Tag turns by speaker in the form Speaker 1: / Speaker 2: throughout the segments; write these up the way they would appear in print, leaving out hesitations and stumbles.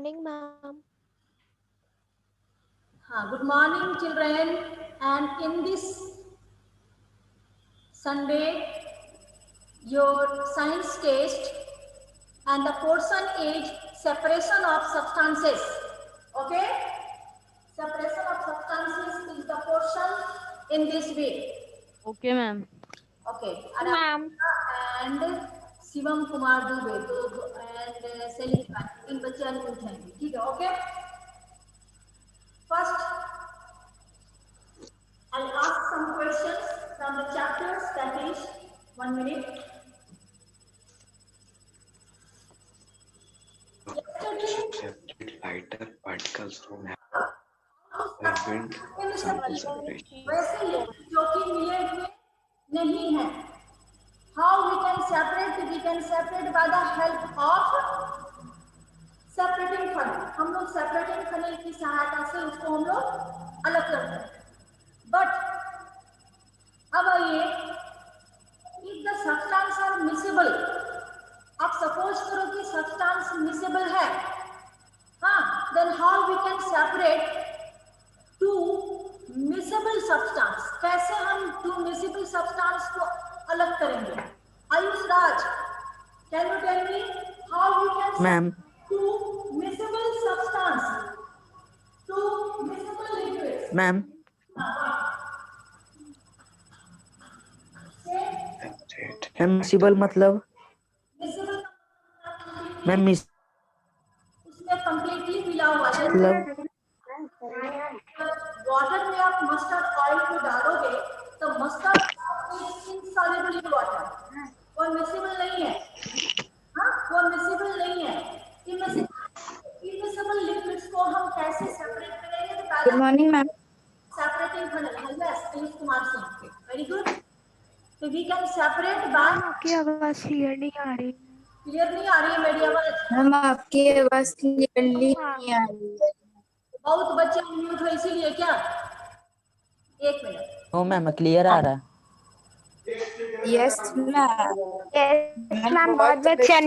Speaker 1: morning, ma'am.
Speaker 2: Good morning, children. And in this Sunday, your science test and the portion is separation of substances. Okay? Separation of substances is the portion in this week.
Speaker 3: Okay, ma'am.
Speaker 2: Okay.
Speaker 1: Ma'am.
Speaker 2: And Shivam Kumar Dubey तो and सेलिम Khan इन बच्चे unmute हैं ठीक है okay first I'll ask some questions from the chapters that is 1 minute.
Speaker 4: Separate lighter particles from by wind sample separation.
Speaker 2: वैसे जो कि मिले हुए नहीं है how we can separate by the help of separating funnel हम लोग separating funnel की सहायता से उसको हम लोग अलग करते हैं but अब आइए if the substance are miscible आप सपोज करो कि सब्सटेंस मिसेबल है हाँ then how we can separate two miscible substance कैसे हम टू मिसेबल सब्सटेंस को अलग करेंगे Ayush Raj can you tell me how we can
Speaker 5: ma'am
Speaker 2: two miscible substance two miscible liquids
Speaker 5: ma'am miscible मतलब मैम
Speaker 2: उसमें कंप्लीटली मिला हुआ है
Speaker 5: मतलब
Speaker 2: वाटर में आप मस्टर्ड ऑयल को डालोगे तो मस्टर्ड इनसॉल्युबल इन वाटर वो मिसिबल नहीं है हाँ वो मिसिबल नहीं है इमिसिबल लिक्विड्स को हम कैसे सेपरेट करेंगे तो
Speaker 1: good morning ma'am
Speaker 2: separating funnel yes Ayush Kumar Singh very good तो वी कैन सेपरेट बाय
Speaker 1: आपकी आवाज क्लियर नहीं आ रही
Speaker 2: मेरी आवाज
Speaker 1: मैम आपकी आवाज क्लियरली नहीं आ रही है
Speaker 2: बहुत बच्चे म्यूट हो इसीलिए क्या एक मिनट
Speaker 5: ओ मैम क्लियर आ रहा है
Speaker 1: यस मैम बहुत बच्चे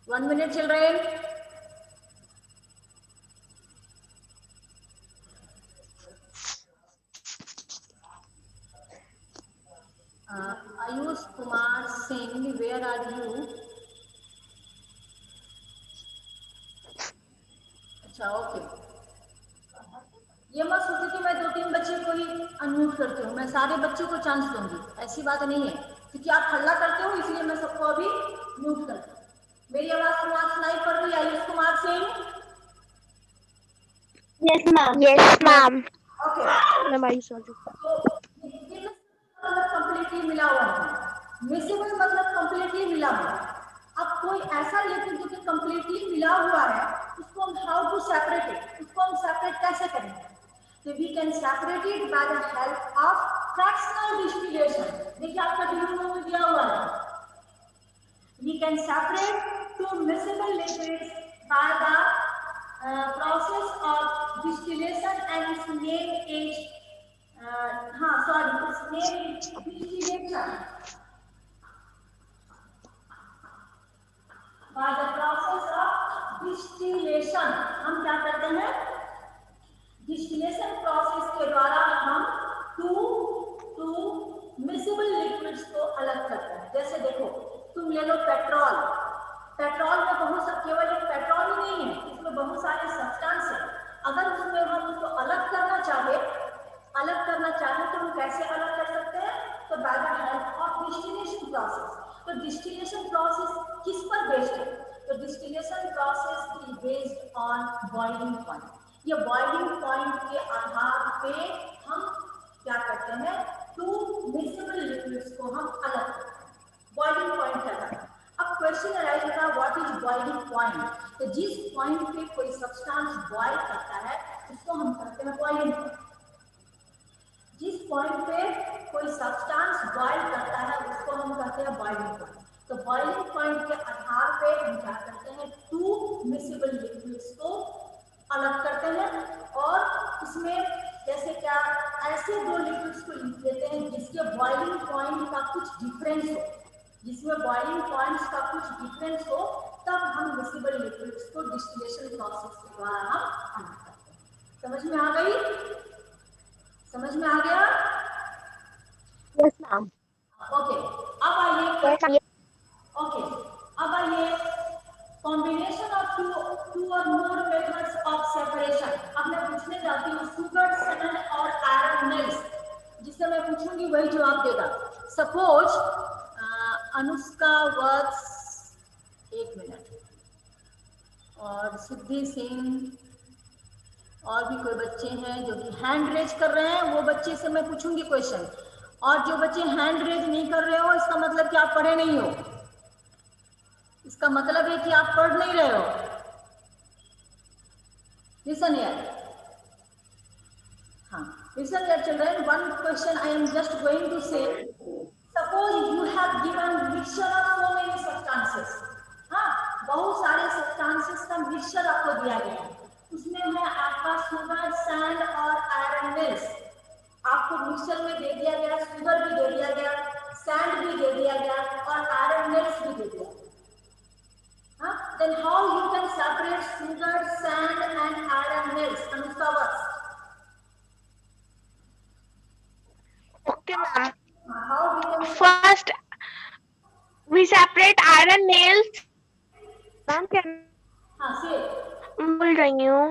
Speaker 2: One minute, children. Ayush Kumar Singh, where are you? अच्छा ओके ये मत सोचो कि मैं 2-3 बच्चे को ही अनम्यूट करती हूँ मैं सारे बच्चों को चांस दूंगी ऐसी बात नहीं है क्योंकि आप हल्ला करते हो इसलिए मैं सबको अभी म्यूट करती हूँ मेरी आवाज सुनाई पड़ रही है Ayush Kumar Singh
Speaker 1: yes ma'am
Speaker 2: okay
Speaker 1: ma'am Ayush Raju
Speaker 2: completely मिला हुआ है मिसिबल मतलब कंप्लीटली मिला हुआ अब कोई ऐसा लिक्विड जो कि कंप्लीटली मिला हुआ है उसको हम हाउ टू सेपरेट इट उसको हम सेपरेट कैसे करेंगे तो we can separate it by the help of fractional distillation देखिए आपका डिग्री में दिया हुआ है we can separate two miscible liquids by the process of distillation and its name is its name is distillation by the process of distillation हम क्या करते हैं डिस्टिलेशन प्रोसेस के द्वारा हम टू मिसिबल लिक्विड्स को अलग करते हैं जैसे देखो तुम ले लो पेट्रोल में बहुत केवल एक पेट्रोल ही नहीं है इसमें बहुत सारे सब्सटेंस है अगर उसमें हम उसको अलग करना चाहे तो हम कैसे अलग कर सकते हैं तो bye the help of distillation process तो डिस्टिलेशन प्रोसेस किस पर बेस्ड है तो distillation process is based on boiling point ये बॉइलिंग पॉइंट के आधार पे हम क्या करते हैं टू मिसिबल लिक्विड्स को हम अलग करते हैं बॉइलिंग पॉइंट क्या है अब क्वेश्चन अराइज होता है व्हाट इज बॉइलिंग पॉइंट तो जिस पॉइंट पे कोई सब्सटेंस बॉइल करता है उसको हम कहते हैं बॉइलिंग पॉइंट जिस पॉइंट पे कोई सब्सटेंस बॉइल करता है उसको हम कहते हैं बॉइलिंग पॉइंट तो बॉइलिंग पॉइंट के आधार पे हम क्या करते हैं टू मिसिबल लिक्विड्स को अलग करते हैं और इसमें जैसे क्या ऐसे दो लिक्विड्स को लिख देते हैं जिसके बॉइलिंग मिसिबल लिक्विड्स को डिस्टिलेशन प्रोसेस के द्वारा हम अलग करते हैं। समझ में आ गई? समझ में आ गया?
Speaker 3: Yes ma'am.
Speaker 2: ओके, अब आइए ओके, अब आइए कॉम्बिनेशन ऑफ टू और मोर मेथड्स ऑफ सेपरेशन। अब मैं पूछने जाती हूँ सुगर, सैंड और आयरन नेल्स, जिससे मैं पूछूंगी वही जवाब देगा। सपोज अनुष्का वर्क्स, एक मिनट, और सिद्धि सिंह और भी कोई बच्चे हैं जो कि हैंड रेज कर रहे हैं, वो बच्चे से मैं पूछूंगी क्वेश्चन। और जो बच्चे हैंड रेज नहीं कर रहे हो, इसका मतलब कि आप पढ़े नहीं हो, इसका मतलब है कि आप पढ़ नहीं रहे हो। लिसन हियर, हाँ, listen here children, one question I am just going to say, suppose you have given mixture of so many substances, हाँ, बहुत सारे सब्सटेंसेस का मिक्सचर आपको दिया गया है, उसमें है आपका सुगर, सैंड और आयरन नेल्स। आपको मिक्सचर में दे दिया गया, सुगर भी दे दिया गया, सैंड भी दे दिया गया और आयरन नेल्स भी दे दिया गया। Then how you can separate sugar, sand and iron nails? Anushka works.
Speaker 3: Okay ma'am.
Speaker 2: How we can
Speaker 3: First we separate iron nails. Ma'am can
Speaker 2: say
Speaker 3: बोल रही हूँ.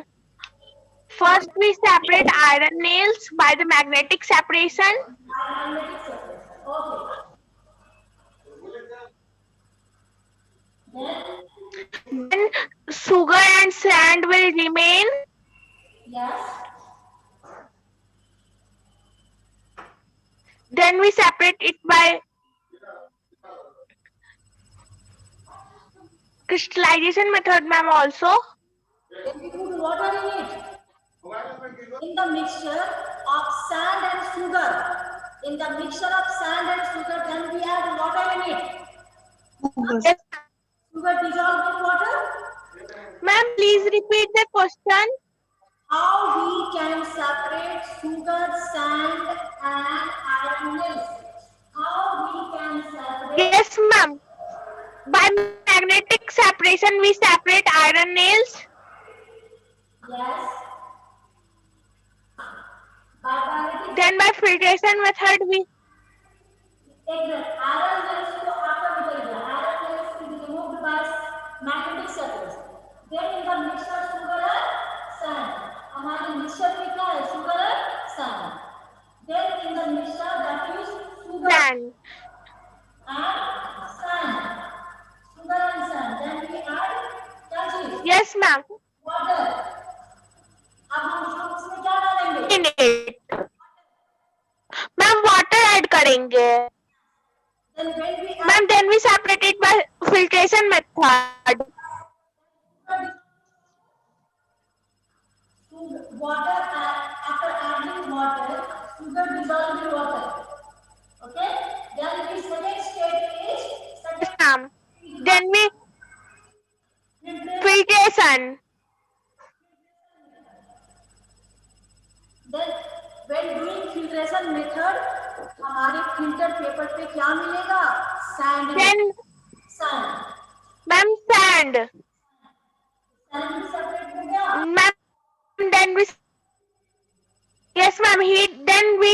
Speaker 3: First we separate iron nails by the magnetic separation.
Speaker 2: magnetic separation. Okay.
Speaker 3: Then sugar and sand will remain.
Speaker 2: Yes.
Speaker 3: Then we separate it by crystallization method, ma'am, also.
Speaker 2: Then we put water in it. In the mixture of sand and sugar. In the mixture of sand and sugar, then we add water in it.
Speaker 3: Yes.
Speaker 2: Sugar dissolved in water.
Speaker 3: Ma'am, please repeat the question.
Speaker 2: How we can separate sugar, sand and iron nails? How we can separate?
Speaker 3: Yes, ma'am. By magnetic separation, we separate iron nails.
Speaker 2: Yes. By magnetic.
Speaker 3: Then by filtration method, we
Speaker 2: Exact. Iron nails को आपका निकल गया. Iron nails is removed by magnetic separation. Then in the mixture sugar and sand. हमारे mixture में क्या है? Sugar and sand. Then in the mixture that is sugar
Speaker 3: sand.
Speaker 2: and sand. Sugar and sand. Then we add क्या चीज?
Speaker 3: Yes, ma'am.
Speaker 2: Water. अब हम उसमें क्या डालेंगे?
Speaker 3: In it. Ma'am, water add करेंगे.
Speaker 2: Then when we add
Speaker 3: Ma'am, then we separate it by filtration method.
Speaker 2: water, after adding water, sugar dissolved in water. Okay? Then the second state is
Speaker 3: Yes, ma'am. Then we filtration.
Speaker 2: Then when doing filtration method, हमारे filter paper पे क्या मिलेगा? Sand.
Speaker 3: Then,
Speaker 2: Sand.
Speaker 3: ma'am, sand.
Speaker 2: Sand भी separate हो गया.
Speaker 3: Ma'am, then we yes, ma'am. Then we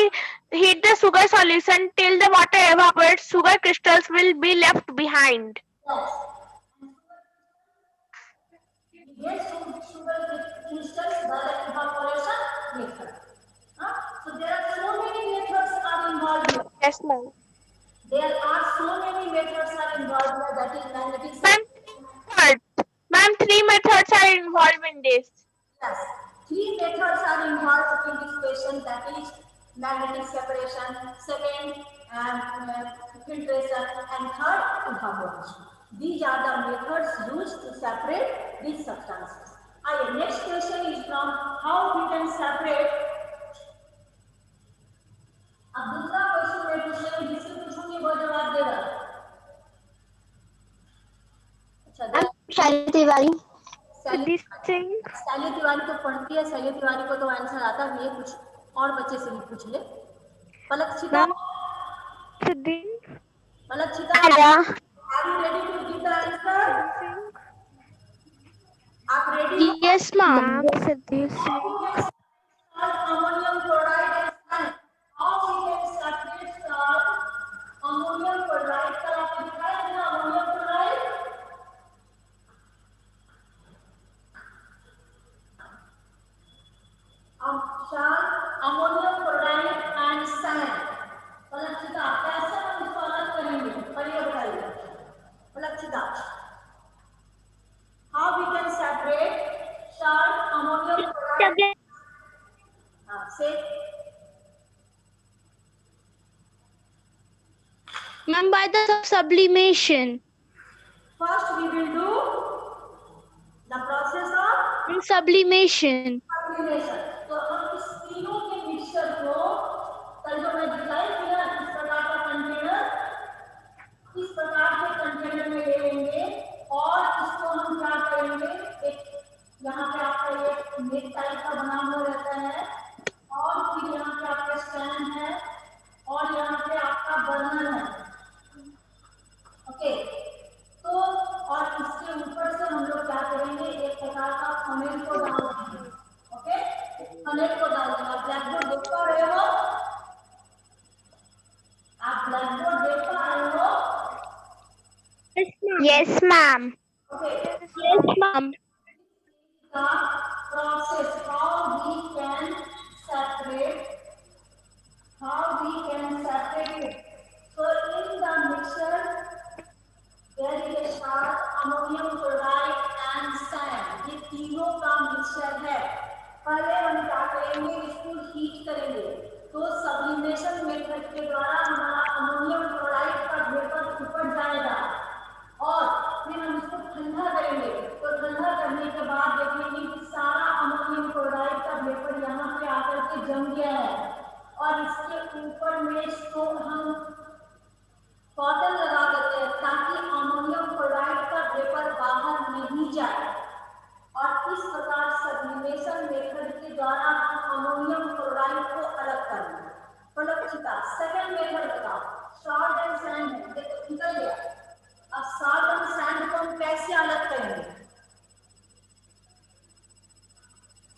Speaker 3: heat the sugar solution till the water evaporates. Sugar crystals will be left behind.
Speaker 2: Yes. Yes, sugar crystals by the evaporation method. So there are so many methods are involved here.
Speaker 3: Yes, ma'am.
Speaker 2: There are so many methods are involved here, that is magnetic
Speaker 3: Ma'am, ma'am, 3 methods are involved in this.
Speaker 2: Yes, 3 methods are involved in this question, that is magnetic separation, second filtration, and third evaporation. These are the methods used to separate these substances. Our next question is from how we can separate. अब दूसरा question मैं पूछूंगी, जिससे पूछूंगी वो जवाब देगा. अच्छा,
Speaker 3: शैली तिवारी.
Speaker 2: शैली तिवारी तो पढ़ती है, शैली तिवारी को तो आंसर आता भी है, कुछ और बच्चे से भी पूछ ले. पलक छिता, are you ready to give the answer?
Speaker 3: Yes, ma'am.
Speaker 2: Ammonium chloride and sand. How we can separate salt, ammonium chloride? कल आपको दिखाया था ना ammonium chloride? Ammonium chloride and sand. पलक्षिता कैसे हम इसको अलग करेंगे? पढ़िए बताइए। पलक्षिता, how we can separate salt, ammonium chloride? Say.
Speaker 3: Ma'am, by the sublimation.
Speaker 2: First, we will do the process of
Speaker 3: Sublimation.
Speaker 2: sublimation. तो हम इस तीनों के मिक्सचर को कल जो मैं दिखाई थी ना इस प्रकार का कंटेनर, इस प्रकार के कंटेनर में ले लेंगे और इसको हम क्या करेंगे, एक यहाँ पे आपका ये नेट टाइप का बना हुआ रहता है और फिर यहाँ पे आपका स्टैंड है और यहाँ पे आपका बर्नर है। ओके, तो और इसके ऊपर से हम लोग क्या करेंगे, एक प्रकार का फनेल को डाल देंगे। ओके, फनेल को डाल देंगे। आप ब्लैक बोर्ड देख पा रहे हो? आप ब्लैक बोर्ड देख पा रहे हो?
Speaker 3: Yes, ma'am.
Speaker 2: Okay,
Speaker 3: Yes, ma'am.
Speaker 2: the process how we can separate it. So in the mixture there is a salt, ammonium chloride and sand. ये तीनों का मिक्सचर है। पहले हम क्या करेंगे, इसको हीट करेंगे। तो सब्लिमेशन मेथड के द्वारा हमारा अमोनियम क्लोराइड का वेपर ऊपर जाएगा और फिर हम इसको ठंडा करेंगे। तो ठंडा करने के बाद देखेंगे कि सारा अमोनियम क्लोराइड का वेपर यहाँ पे आकर के जम गया है और इसके ऊपर में इसको हम कॉटन लगा देते हैं ताकि अमोनियम क्लोराइड का वेपर बाहर नहीं जाए और इस प्रकार सब्लिमेशन मेथड के द्वारा हम अमोनियम क्लोराइड को अलग करेंगे। पलक्षिता, सेकंड मेथड बताओ। सॉल्ट एंड सैंड, देखो निकल गया। अब सॉल्ट एंड सैंड को हम कैसे अलग करेंगे?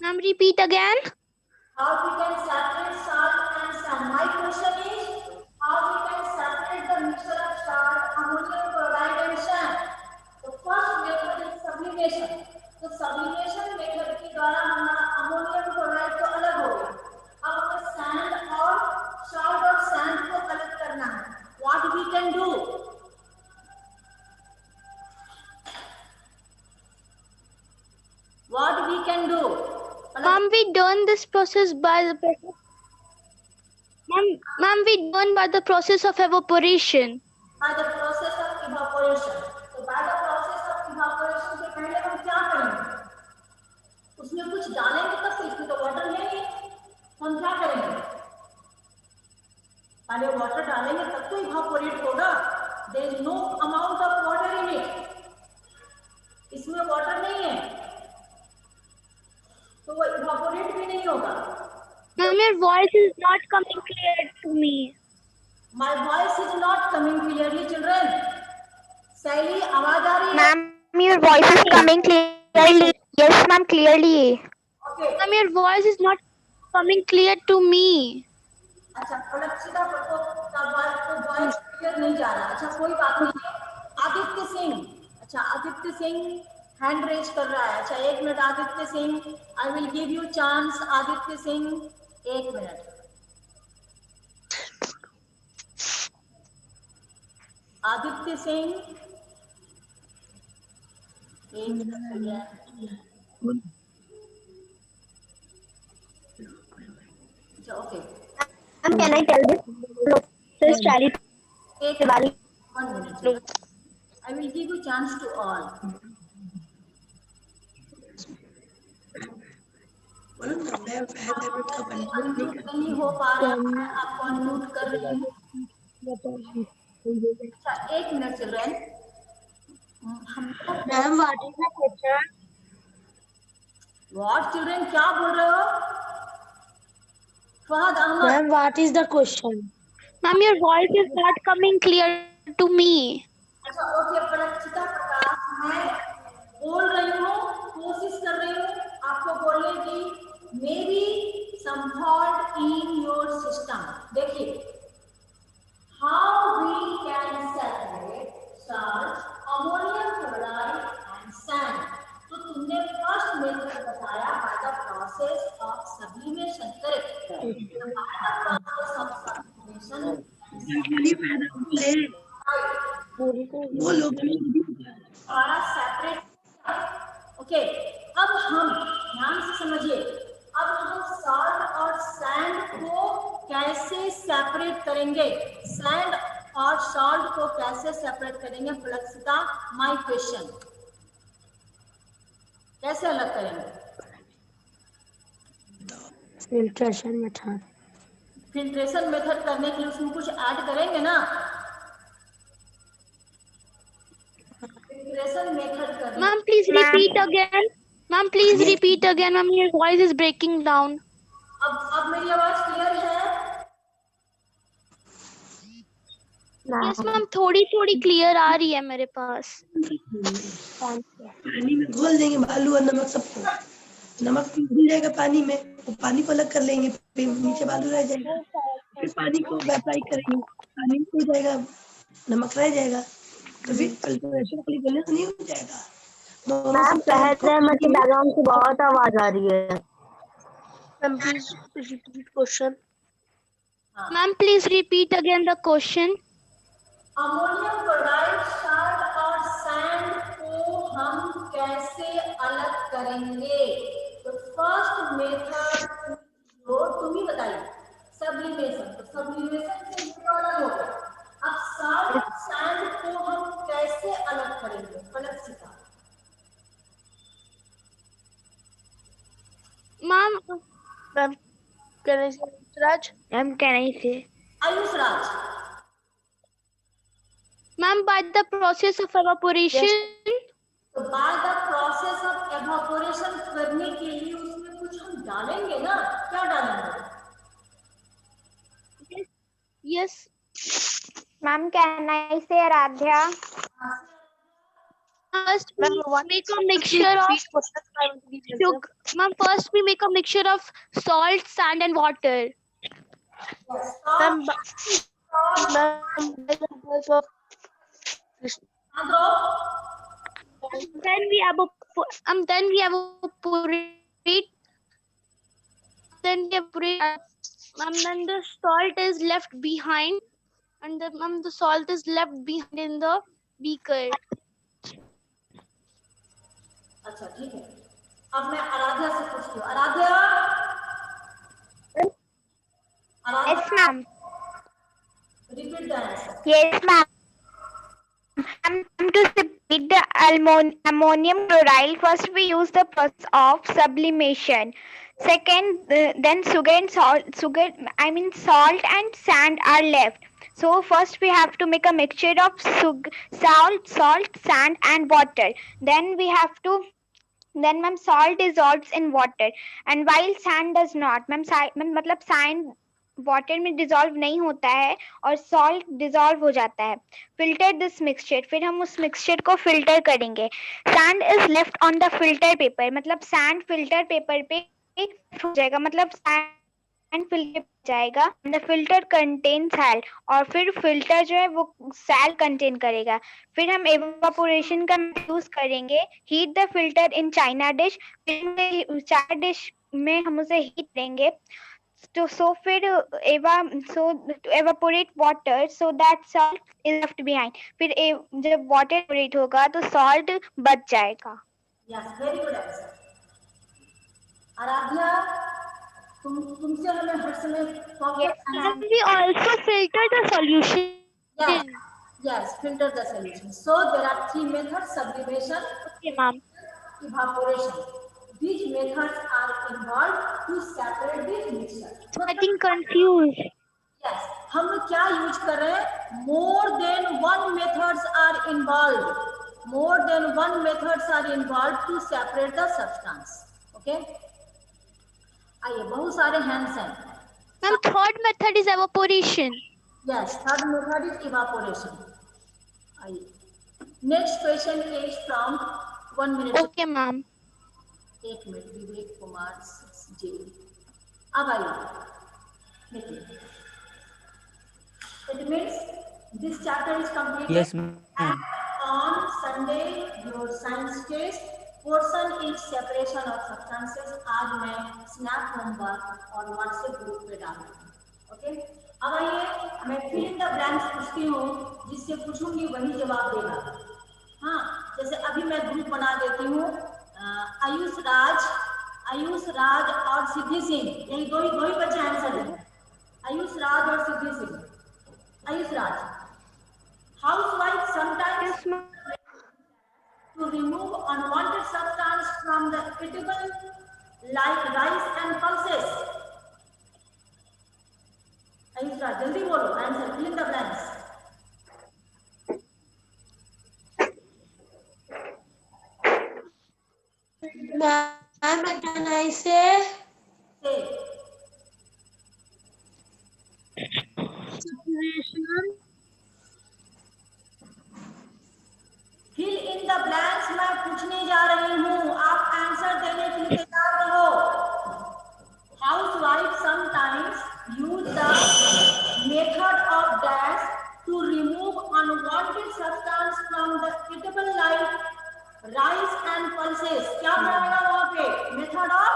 Speaker 3: Ma'am, repeat again.
Speaker 2: How we can separate salt and sand? My question is, how we can separate the mixture of salt, ammonium chloride and sand? The first method is sublimation. तो sublimation method के द्वारा हमारा ammonium chloride तो अलग हो गया। अब हमें sand और salt और sand को अलग करना है। What we can do? What we can do?
Speaker 3: Ma'am, we done this process by the Ma'am, we done by the process of evaporation.
Speaker 2: By the process of evaporation. तो by the process of evaporation से पहले हम क्या करेंगे? उसमें कुछ डालेंगे तब तो इसमें तो वाटर है नहीं, हम क्या करेंगे? पहले वाटर डालेंगे तब तो इवापोरेट होगा। There is no amount of water in it. इसमें वाटर नहीं है तो वो इवापोरेट भी नहीं होगा।
Speaker 3: Ma'am, your voice is not coming clear to me.
Speaker 2: My voice is not coming clearly, children. शैली, आवाज आ रही है?
Speaker 3: Ma'am, your voice is coming clearly. Yes, ma'am, clearly.
Speaker 2: Okay.
Speaker 3: Ma'am, your voice is not coming clear to me.
Speaker 2: अच्छा, पलक्षिता को voice clear नहीं जा रहा। अच्छा, कोई बात नहीं है। आदित्य सिंह, अच्छा आदित्य सिंह हैंड रेज कर रहा है। अच्छा, एक minute Aditya Singh, I will give you chance. Aditya Singh, एक मिनट। आदित्य सिंह, एक मिनट। अच्छा, okay.
Speaker 3: Ma'am, can I tell this process tally?
Speaker 2: एक minute, 1 minute. I will give you chance to all. Unmute नहीं हो पा रहा है, आपको अनम्यूट कर रही हूँ। अच्छा, 1 minute children.
Speaker 6: Ma'am, what is the question?
Speaker 2: What children, क्या बोल रहे हो? Fahad Ahmad.
Speaker 6: Ma'am, what is the question?
Speaker 3: Ma'am, your voice is not coming clear to me.
Speaker 2: अच्छा, ओके। पलक्षिता प्रकाश, मैं बोल रही हूँ, कोशिश कर रही हूँ process of sublimation. Correct. The process of sublimation हमारा सेपरेट। ओके, अब हम ध्यान से समझिए, अब हम सॉल्ट और सैंड को कैसे सेपरेट करेंगे, सैंड और सॉल्ट को कैसे सेपरेट करेंगे प्लक्षिता, माय क्वेश्चन, कैसे अलग करेंगे?
Speaker 6: filtration method.
Speaker 2: फिल्ट्रेशन मेथड करने के लिए उसमें कुछ ऐड करेंगे ना, फिल्ट्रेशन मेथड करने।
Speaker 3: Ma'am, please repeat again. Ma'am, please repeat again. Ma'am, your voice is breaking down.
Speaker 2: अब मेरी आवाज क्लियर है?
Speaker 3: Yes, ma'am. थोड़ी थोड़ी clear आ रही है मेरे पास.
Speaker 7: पानी में घोल देंगे बालू और नमक सबको, नमक घुल जाएगा पानी में, वो पानी को अलग कर लेंगे, फिर नीचे बालू रह जाएगा, फिर पानी को अप्लाई करेंगे, पानी हो जाएगा, नमक रह जाएगा, तो फिर फिल्ट्रेशन वाली गलने से नहीं हो जाएगा। दोनों से
Speaker 6: बैकग्राउंड से बहुत आवाज आ रही है।
Speaker 3: Ma'am, please repeat question. Ma'am, please repeat again the question.
Speaker 2: Ammonium chloride, salt और सैंड को हम कैसे अलग करेंगे? तो फर्स्ट मेथड जो तुम ही बताइए, सब्लिमेशन। तो सब्लिमेशन से ये अलग हो गया, अब सॉल्ट और सैंड को हम कैसे अलग करेंगे प्लक्षिता?
Speaker 3: Ma'am, can I say Raj? Ma'am, can I say?
Speaker 2: Ayush Raj,
Speaker 3: Ma'am, by the process of evaporation.
Speaker 2: तो by the process of evaporation करने के लिए उसमें कुछ हम डालेंगे ना, क्या डालेंगे?
Speaker 3: Yes. Ma'am, can I say Aradhya? First, we make a mixture of sugar. Ma'am, first we make a mixture of salt, sand, and water. Ma'am, then we evaporate. Then we evaporate. Then the salt is left behind, and the salt is left behind in the beaker.
Speaker 2: अच्छा ठीक है, अब मैं आराध्या से पूछती हूँ। Aaradhya,
Speaker 3: Yes, ma'am.
Speaker 2: Repeat the answer.
Speaker 3: Yes, ma'am. To separate the ammonium chloride, first we use the process of sublimation. Second, then salt and sand are left. So first we have to make a mixture of salt, sand, and water. Then ma'am, salt dissolves in water, and while sand does not. Ma'am, मतलब sand water में dissolve नहीं होता है और salt dissolve हो जाता है। Filter this mixture, फिर हम उस मिक्सचर को फिल्टर करेंगे। Sand is left on the filter paper, मतलब सैंड फिल्टर पेपर पे हो जाएगा, मतलब सैंड फिल्टर जाएगा। द फिल्टर कंटेन सैल, और फिर फिल्टर जो है वो सैल कंटेन करेगा। फिर हम एवापोरेशन का यूज करेंगे। Heat the filter in China dish, China dish में हम उसे हीट देंगे। to evaporate water so that salt is left behind. फिर जब water evaporate होगा तो salt बच जाएगा.
Speaker 2: Yes, very good answer. Aaradhya, तुमसे हमें हर समय
Speaker 3: Yes, we also filter the solution.
Speaker 2: Yes, filter the solution. So there are three methods: sublimation,
Speaker 3: Okay, ma'am.
Speaker 2: evaporation. These methods are involved to separate the mixture.
Speaker 3: Getting confused.
Speaker 2: Yes, हम लोग क्या use कर रहे हैं? More than one methods are involved. More than one methods are involved to separate the substance. Okay? आइए, बहुत सारे hands हैं.
Speaker 3: Ma'am, third method is evaporation.
Speaker 2: Yes, third method is evaporation. आइए, next question is from 1 minute.
Speaker 3: Okay, ma'am.
Speaker 2: एक minute, Vivek Kumar ji, अब आइए देखिए। It means this chapter is completed.
Speaker 5: Yes, ma'am.
Speaker 2: And on Sunday your science test portion is separation of substances. आज मैं snap homework और WhatsApp group पे डालूंगी। Okay, अब आइए मैं फिल इन द ब्लैंक्स पूछती हूँ, जिससे पूछूंगी वही जवाब देगा। हाँ, जैसे अभी मैं ग्रुप बना देती हूँ, आयुष राज और सिद्धि सिंह, यही दो ही बच्चे आंसर देंगे, आयुष राज और Siddhi Singh. Ayush Raj, housewife sometimes to remove unwanted substance from the eatable like rice and pulses. Ayush Raj, जल्दी बोलो answer, fill in the blanks.
Speaker 6: Ma'am can I say
Speaker 2: Say.
Speaker 6: separation?
Speaker 2: Fill in the blanks मैं पूछने जा रही हूँ, आप आंसर देने के लिए तैयार रहो। Housewife sometimes use the method of dash to remove unwanted substance from the eatable like rice and pulses. क्या पढ़ेगा वहाँ पे? Method of.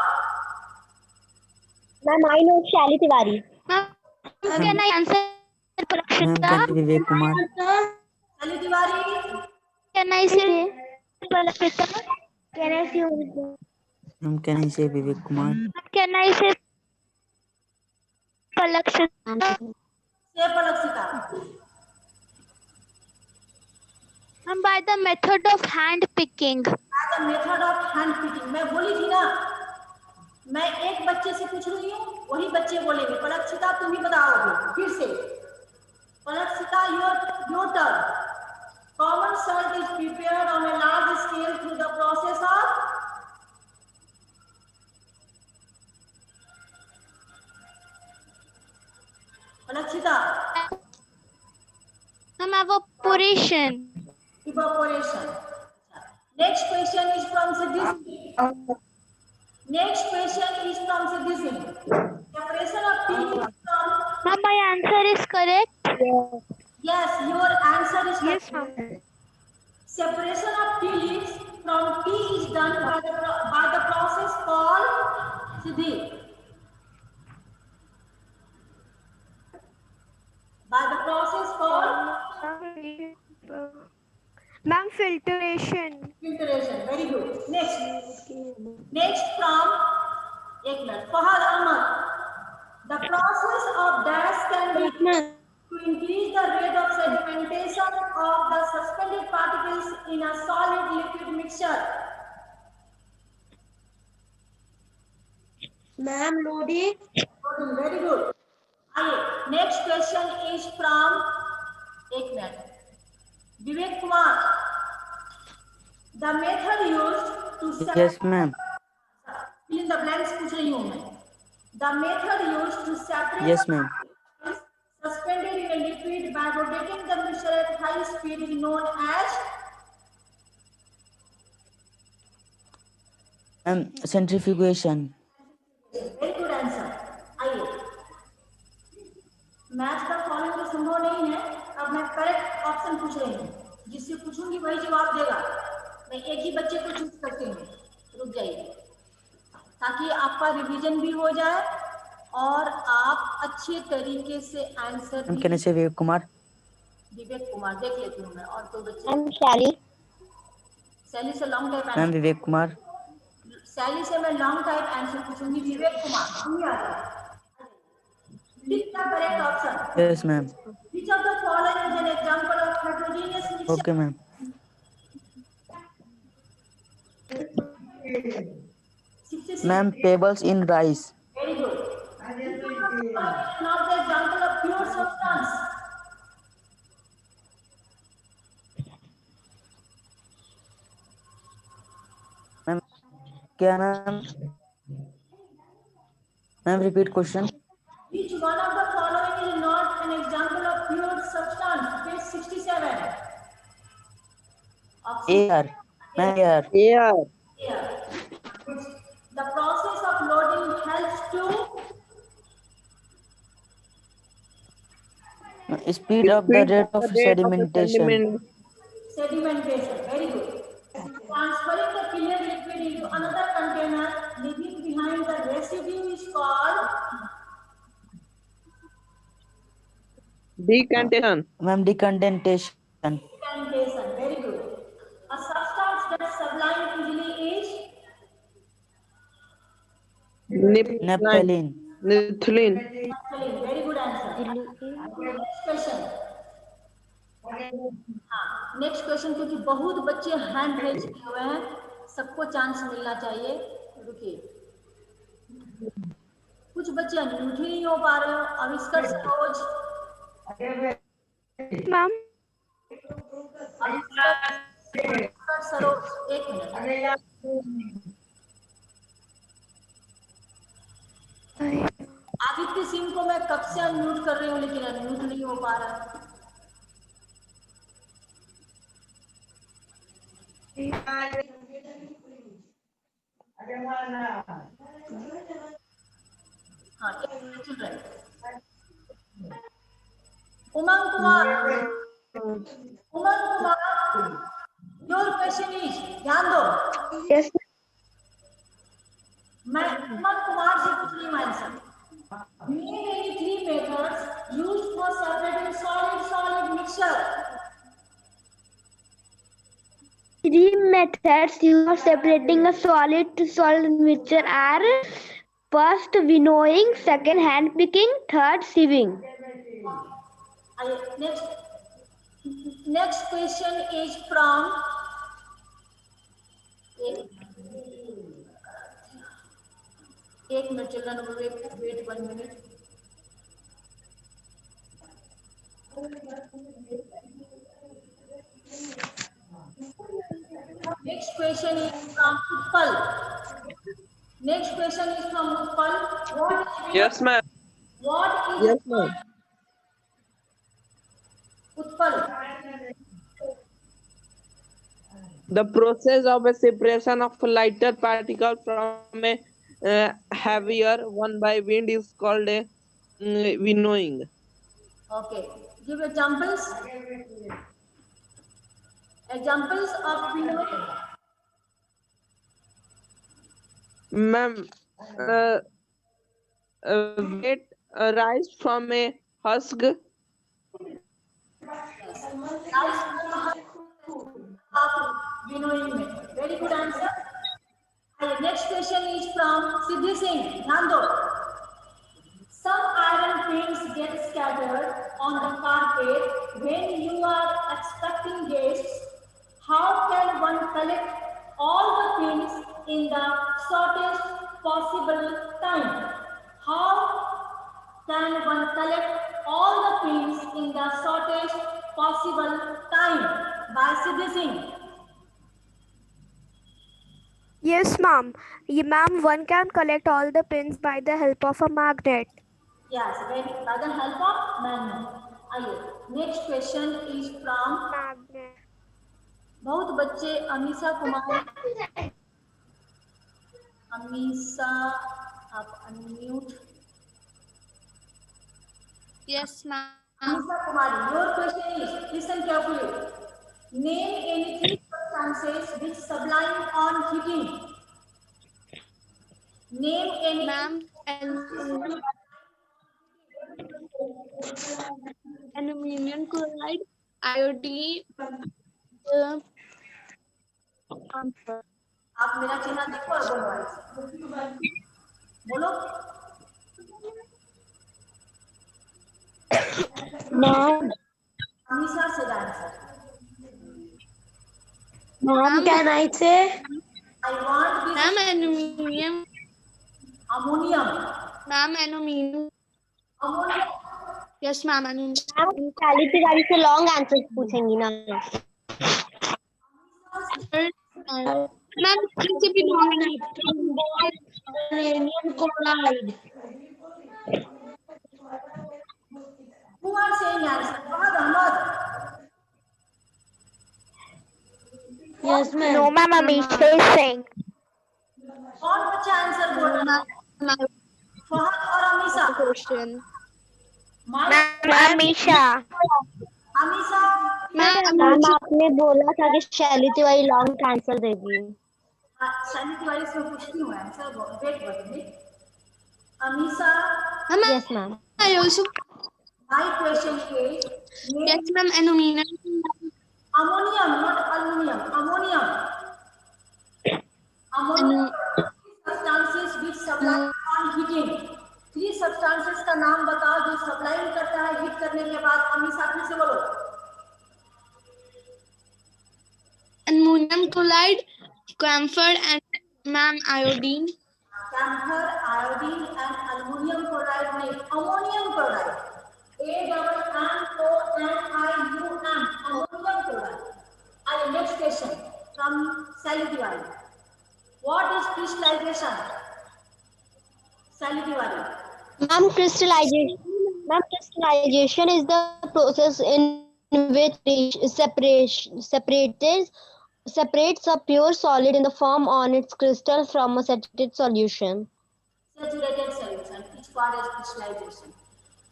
Speaker 6: Ma'am I know Shaily Tiwari.
Speaker 3: Can I answer,
Speaker 5: ma'am
Speaker 3: Prakshita?
Speaker 5: Vivek Kumar.
Speaker 2: Shaily Tiwari,
Speaker 3: Can I say, Prakshita? Can I say,
Speaker 5: ma'am can I say Vivek Kumar.
Speaker 3: can I say, Prakshita?
Speaker 2: Say Palakshita.
Speaker 3: And by the method of hand picking.
Speaker 2: The method of hand picking, मैं बोली थी ना, मैं एक बच्चे से पूछ रही हूँ, वही बच्चे बोलेंगे। पलक्षिता तुम ही बताओगे फिर से। Palakshita, your turn. Common salt is prepared on a large scale through the process of Palakshita,
Speaker 3: Evaporation.
Speaker 2: evaporation. Next question is from Siddhi. Next question is from Siddhi Singh. Separation of tea from,
Speaker 3: Ma'am, my answer is correct.
Speaker 2: yes, your answer is
Speaker 3: Yes,
Speaker 2: correct.
Speaker 3: ma'am.
Speaker 2: Separation of tea leaves from tea is done by the process called Siddhi. By the process called
Speaker 1: Ma'am, filtration.
Speaker 2: filtration. Very good. Next from एक minute, Fahad Ahmad. The process of dash can be to increase the rate of sedimentation of the suspended particles in a solid liquid mixture.
Speaker 6: Ma'am Lodi.
Speaker 2: Very good. आइए, next question is from एक minute, Vivek Kumar. The method used to
Speaker 5: yes ma'am.
Speaker 2: fill in the blanks पूछ रही हूँ मैं. The method used to separate
Speaker 5: yes ma'am.
Speaker 2: suspended in a liquid by rotating the mixture at high speed is known as
Speaker 5: ma'am centrifugation.
Speaker 2: very good answer. आइए, math का following तो संभव नहीं है, अब मैं करेक्ट ऑप्शन पूछ रही हूँ, जिससे पूछूंगी वही जवाब देगा। मैं एक ही बच्चे को चूज करती हूँ, रुक जाइए, ताकि आपका रिवीजन भी हो जाए और आप अच्छे तरीके से आंसर
Speaker 5: मैम
Speaker 2: भी।
Speaker 5: Can I say Vivek Kumar.
Speaker 2: Vivek Kumar देख लेती हूँ मैं, और तो बच्चे।
Speaker 6: मैम शैली।
Speaker 2: सैली से long type
Speaker 5: ma'am Vivek Kumar.
Speaker 2: सैली से मैं लॉन्ग टाइप आंसर पूछूंगी। विवेक कुमार, तुम ही आ जाओ। Pick the correct option.
Speaker 5: Yes ma'am.
Speaker 2: Which of the following is an example of heterogeneous mixture?
Speaker 5: Okay ma'am.
Speaker 2: 66.
Speaker 5: Ma'am pebbles in rice.
Speaker 2: Very good. Not the example of pure substance.
Speaker 5: Ma'am क्या ma'am? Ma'am repeat question.
Speaker 2: Which one of the following is not an example of pure substance? Page 67. Option
Speaker 5: air. Ma'am air.
Speaker 2: A. The process of loading helps to
Speaker 5: speed of the rate of sedimentation.
Speaker 2: sedimentation. Very good. Transferring the clear liquid
Speaker 8: Decantation.
Speaker 5: Ma'am, decondentation.
Speaker 2: Decantation. Very good. A substance that sublimes easily is
Speaker 5: Naphthalene.
Speaker 8: Naphthalene.
Speaker 2: naphthalene. Very good answer. Next question. हाँ, next question, क्योंकि बहुत बच्चे hand raise किए हुए हैं, सबको chance मिलना चाहिए। रुकिए, कुछ बच्चे अनम्यूट ही नहीं हो पा रहे हो। अविष्कर सरोज,
Speaker 3: Ma'am.
Speaker 2: अविष्कर सरोज, एक मिनट। आदित्य सिंह को मैं कब से अनम्यूट कर रही हूँ, लेकिन अनम्यूट नहीं हो पा रहा। हाँ, एक मिनट चल रहा है। उमंग कुमार, योर क्वेश्चन इज, ध्यान दो।
Speaker 3: Yes.
Speaker 2: मैं उमंग कुमार से पूछ रही हूँ answer. Name any 3 methods used for separating solid mixture.
Speaker 3: 3 methods used for separating a solid to solid mixture are: first, winnowing; second, hand picking; third, sieving.
Speaker 2: Next question is from एक minute children, wait 1 minute. Next question is from Utpal.
Speaker 8: Yes, ma'am.
Speaker 2: What is
Speaker 8: Yes, ma'am.
Speaker 2: Utpal?
Speaker 8: The process of a separation of a lighter particle from a heavier one by wind is called a winnowing.
Speaker 2: Okay. Give examples. Examples of winnowing.
Speaker 8: Ma'am, weight rise from a husk.
Speaker 2: Rice of winnowing method. Very good answer. And next question is from Siddhi Singh. ध्यान दो. Some iron pins get scattered on the carpet when you are expecting guests. How can one collect all the pins in the shortest possible time? How can one collect all the pins in the shortest possible time? By Siddhi Singh.
Speaker 9: Yes, ma'am. Ma'am, one can collect all the pins by the help of a magnet.
Speaker 2: Yes, by the help of magnet. आइए, next question is from
Speaker 9: Magnet.
Speaker 2: बहुत बच्चे अमीषा कुमारी, अमीषा आप unmute.
Speaker 10: Yes, ma'am.
Speaker 2: Amisha Kumari, your question is, listen carefully. Name any 3 substances which sublime on heating. Name any.
Speaker 10: Ma'am, aluminum chloride, iodine.
Speaker 2: आप मेरा चिन्ह देखो और बोलो।
Speaker 6: Ma'am,
Speaker 2: अमीषा से answer.
Speaker 6: ma'am, can I say?
Speaker 2: I want this.
Speaker 10: Ma'am, aluminum.
Speaker 2: Ammonium.
Speaker 10: Ma'am, aluminum.
Speaker 2: Ammonium.
Speaker 10: Yes, ma'am, aluminum.
Speaker 6: Ma'am चाली तिवारी से long answer पूछेंगी ना।
Speaker 10: Ma'am, किसी भी
Speaker 6: Uranium chloride.
Speaker 2: Who are saying answer? Fahad Ahmad.
Speaker 6: Yes, ma'am.
Speaker 3: No, ma'am. Amisha is saying.
Speaker 2: कौन बच्चा answer बोल रहा है? फहद और Amisha.
Speaker 10: Question.
Speaker 3: Ma'am, Amisha.
Speaker 2: Amisha.
Speaker 6: Ma'am आपने बोला था कि शैली तिवारी लॉन्ग आंसर देगी।
Speaker 2: शैली तिवारी से पूछती हूँ answer. Wait Amisha.
Speaker 6: Yes ma'am.
Speaker 10: I also
Speaker 2: My question is, name
Speaker 10: Yes, ma'am. Aluminum.
Speaker 2: ammonium, not aluminum. Ammonium. Ammonium. Substances which supply on heating. 3 substances का नाम बताओ जो सप्लाई करता है हीट करने के बाद। अम्मी साथ में से बोलो।
Speaker 10: Ammonium chloride, camphor, and ma'am iodine.
Speaker 2: Camphor, iodine, and ammonium chloride में ammonium chloride. AMMONIUM. Ammonium chloride. And next question from Sally Tiwari. What is crystallization? Sally Tiwari.
Speaker 6: Ma'am, crystallization is the process in which separates a pure solid in the form on its crystal from a saturated solution.
Speaker 2: Saturated solution. Which part is crystallization?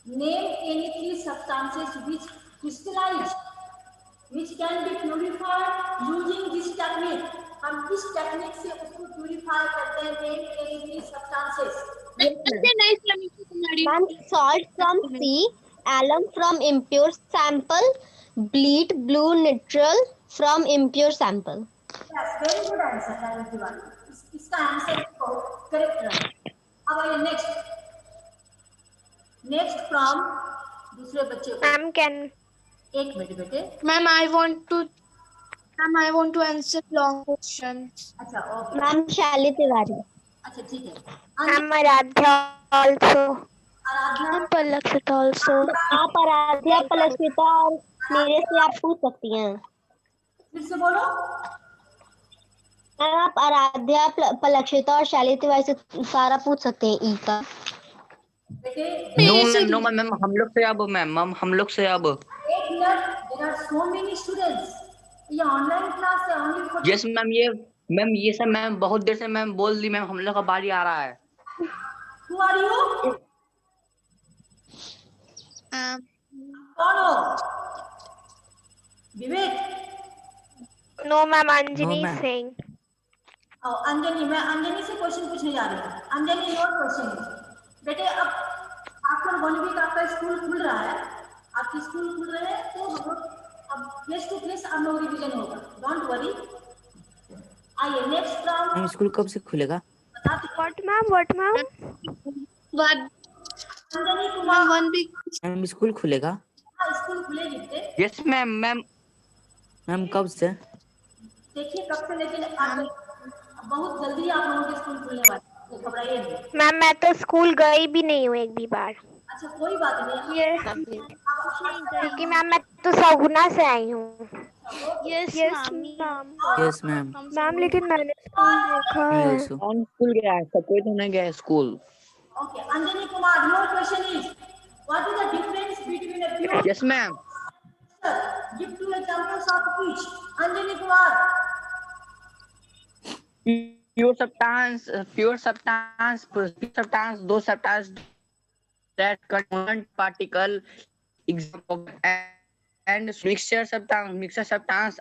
Speaker 2: Name any 3 substances which crystallize, which can be purified using this technique. हम किस technique से उसको purify करते हैं? Name any 3 substances.
Speaker 6: Ma'am, salt from sea, alum from impure sample, bleach blue neutral from impure sample.
Speaker 2: Yes, very good answer, Sally Tiwari. इसका answer correct है। अब आइए नेक्स्ट फ्रॉम दूसरे बच्चे को।
Speaker 9: Ma'am, can
Speaker 2: 1 मिनट बेटे।
Speaker 10: Ma'am, I want to answer long questions.
Speaker 2: अच्छा okay.
Speaker 6: Ma'am, Sally Tiwari.
Speaker 2: अच्छा ठीक है।
Speaker 9: I'm Aradhya also.
Speaker 2: Aradhana
Speaker 9: I'm Palakshita also.
Speaker 6: आप आराध्या, पलक्षिता और मेरे से आप पूछ सकती हैं।
Speaker 2: फिर से बोलो।
Speaker 6: मैम, आप आराध्या, पलक्षिता और शैली तिवारी से सारा पूछ सकते हैं ई का।
Speaker 2: बेटे
Speaker 5: नो मैम हम लोग से अब मैम हम लोग से अब
Speaker 2: 1 minute. There are so many students. ये ऑनलाइन क्लास है ओनली फॉर।
Speaker 5: यस मैम ये सब मैम बहुत देर से मैम बोल दी मैम हम लोग का बारी आ रहा है।
Speaker 2: Who are you? कौन हो? विवेक।
Speaker 9: No, ma'am, Anjani
Speaker 5: No, ma'am.
Speaker 9: Singh.
Speaker 2: Anjani, मैं अंजनी से क्वेश्चन पूछने जा रही हूँ। Anjani your question. बेटे अब आफ्टर 1 वीक आपका स्कूल खुल रहा है, आपकी स्कूल खुल रहे हैं तो हम लोग अब फेस टू फेस हम लोग रिवीजन होगा। Don't worry. आइए नेक्स्ट फ्रॉम।
Speaker 5: मैम स्कूल कब से खुलेगा?
Speaker 9: What, ma'am? What, ma'am?
Speaker 2: Anjani Kumar.
Speaker 10: 1 week.
Speaker 5: Ma'am school खुलेगा?
Speaker 2: हाँ, स्कूल खुलेगी बेटे।
Speaker 5: यस मैम कब से?
Speaker 2: देखिए कब से, लेकिन बहुत जल्दी आप लोगों के स्कूल खुलने वाले हैं, तो घबराइए नहीं।
Speaker 9: मैम, मैं तो स्कूल गई भी नहीं हूँ एक भी बार।
Speaker 2: अच्छा कोई बात नहीं।
Speaker 9: क्योंकि मैम मैं तो सगुना से आई हूँ।
Speaker 10: Yes, ma'am.
Speaker 5: Yes ma'am
Speaker 9: ma'am, लेकिन मैंने स्कूल देखा है।
Speaker 5: कौन स्कूल गया है? सब कोई तो नहीं गया है school.
Speaker 2: Okay, Anjani Kumar, your question is, what is the difference between a pure?
Speaker 5: Yes ma'am
Speaker 2: Give 2 examples of each. Anjani Kumar.
Speaker 5: pure substance those substance that contain particle example and mixture substance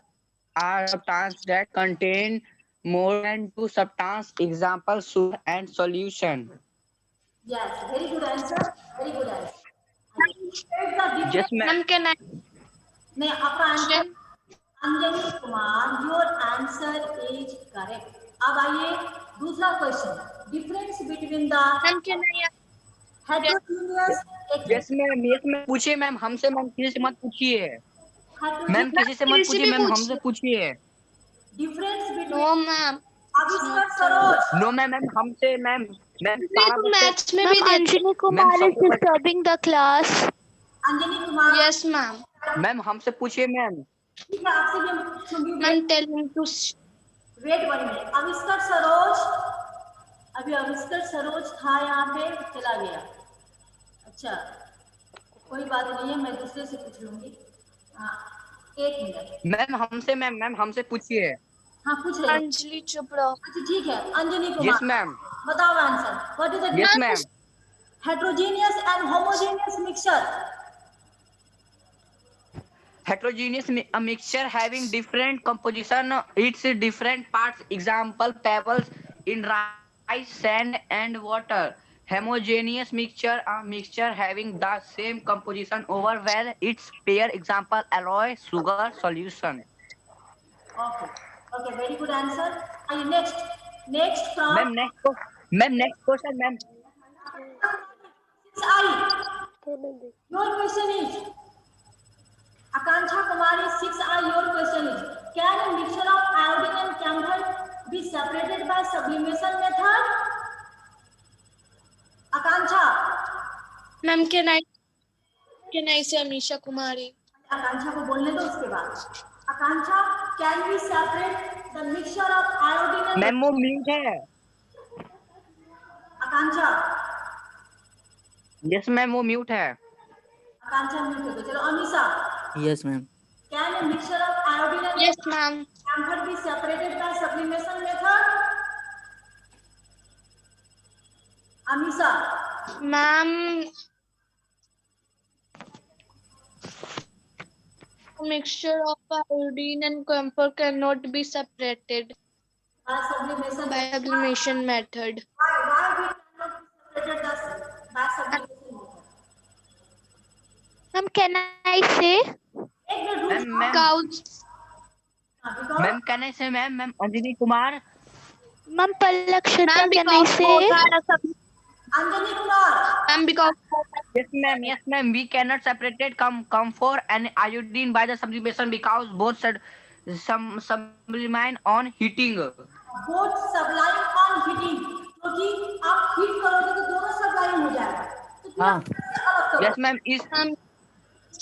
Speaker 5: are substance that contain more than 2 substance example sugar and solution.
Speaker 2: Yes, very good answer. Very good answer.
Speaker 5: Yes ma'am.
Speaker 10: Ma'am, can I?
Speaker 2: नहीं, आपका answer Anjani Kumar, your answer is correct. अब आइए दूसरा question. Difference between the
Speaker 10: Ma'am, can I?
Speaker 2: Heterogeneous.
Speaker 5: Yes ma'am पूछिए ma'am हमसे, ma'am किसी से मत पूछिए मैम, किसी से मत पूछिए मैम, हमसे पूछिए।
Speaker 2: Difference between.
Speaker 10: No, ma'am.
Speaker 2: आविष्कार सरोज।
Speaker 5: नो मैम हमसे मैम
Speaker 10: मैथ्स में भी
Speaker 9: Anjani Kumar is disturbing the class.
Speaker 2: Anjani Kumar.
Speaker 10: Yes, ma'am.
Speaker 5: Ma'am हमसे पूछिए मैम।
Speaker 2: ठीक है, आपसे भी सुनिए।
Speaker 10: Ma'am, tell him to.
Speaker 2: Wait 1 minute. Avishkar Saroj, अभी आविष्कार सरोज था यहाँ पे, चला गया। अच्छा कोई बात नहीं है, मैं दूसरे से पूछ लूंगी। हाँ 1 मिनट।
Speaker 5: मैम हमसे पूछिए।
Speaker 2: हाँ पूछ रहे हैं।
Speaker 10: अंजलि चोपड़ा.
Speaker 2: अच्छा ठीक है, अंजनी
Speaker 5: यस
Speaker 2: कुमार
Speaker 5: मैम।
Speaker 2: बताओ answer. What is the
Speaker 5: yes ma'am.
Speaker 2: heterogeneous and homogeneous mixture?
Speaker 5: Heterogeneous a mixture having different composition, its different parts. Example: pebbles in rice, sand, and water. homogeneous mixture, a mixture having the same composition over where its pair. Example, alloy, sugar, solution.
Speaker 2: Okay. Okay, very good answer. And next from
Speaker 5: Ma'am, next question, ma'am.
Speaker 2: 6I. Your question is, Akanksha Kumari, 6I, your question is, can a mixture of iodine and camphor be separated by sublimation method? Akanksha.
Speaker 10: Ma'am, can I say Amisha Kumari?
Speaker 2: आकांक्षा को बोलने दो उसके बाद. आकांक्षा, can we separate the mixture of iodine and
Speaker 5: ma'am वो mute है.
Speaker 2: आकांक्षा.
Speaker 5: Yes ma'am वो mute है.
Speaker 2: आकांक्षा mute है. चलो Amisha.
Speaker 5: Yes ma'am.
Speaker 2: Can a mixture of iodine and
Speaker 10: Yes, ma'am.
Speaker 2: camphor be separated by sublimation method? Amisha.
Speaker 10: Ma'am, a mixture of iodine and camphor cannot be separated
Speaker 2: By sublimation.
Speaker 10: by sublimation method.
Speaker 2: Why we cannot be separated by sublimation method?
Speaker 3: Ma'am, can I say?
Speaker 2: एक minute रुक.
Speaker 5: Ma'am
Speaker 10: Cows.
Speaker 5: Ma'am can I say ma'am Anjani Kumar.
Speaker 3: Ma'am, Palak Sharma,
Speaker 10: Ma'am,
Speaker 3: can I
Speaker 10: because
Speaker 3: say?
Speaker 2: Anjani Kumar.
Speaker 10: Ma'am, because
Speaker 5: Yes ma'am, we cannot separate camphor and iodine by the sublimation because both sublimate on heating.
Speaker 2: Both sublime on heating. क्योंकि आप heat करोगे तो दोनों sublime हो जाएगा. तो फिर
Speaker 5: हाँ.
Speaker 2: आप कैसे अलग करोगे?
Speaker 5: Yes ma'am, is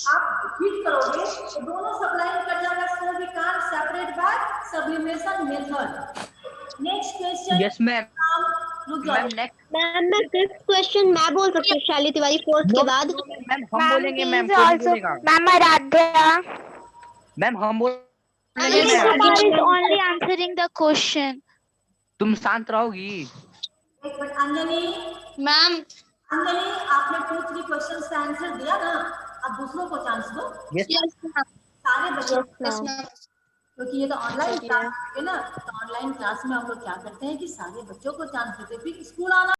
Speaker 2: आप हीट करोगे तो दोनों सब्लाइम कर जाएगा. So we can't separate by sublimation method. Next question.
Speaker 5: yes ma'am.
Speaker 2: रुक जाओ.
Speaker 5: मैम नेक्स्ट
Speaker 6: मैम मैं फिफ्थ क्वेश्चन मैं बोल सकती हूँ शैली तिवारी फोर्थ के बाद.
Speaker 5: मैम हम बोलेंगे ma'am.
Speaker 3: He is also, Ma'am Aradhya.
Speaker 5: Ma'am हम
Speaker 3: Ma'am,
Speaker 5: बोलेंगे.
Speaker 3: Kumar is only answering the question.
Speaker 5: तुम शांत रहोगी.
Speaker 2: एक मिनट अंजनी.
Speaker 10: ma'am,
Speaker 2: अंजनी, आपने 2-3 क्वेश्चंस का आंसर दिया ना. अब दूसरों को चांस दो.
Speaker 5: Yes
Speaker 10: yes, ma'am.
Speaker 2: सारे बच्चों
Speaker 10: Yes, ma'am.
Speaker 2: क्योंकि ये तो ऑनलाइन क्लास है ना. तो ऑनलाइन क्लास में हम लोग क्या करते हैं कि सारे बच्चों को चांस देते हैं. फिर स्कूल आना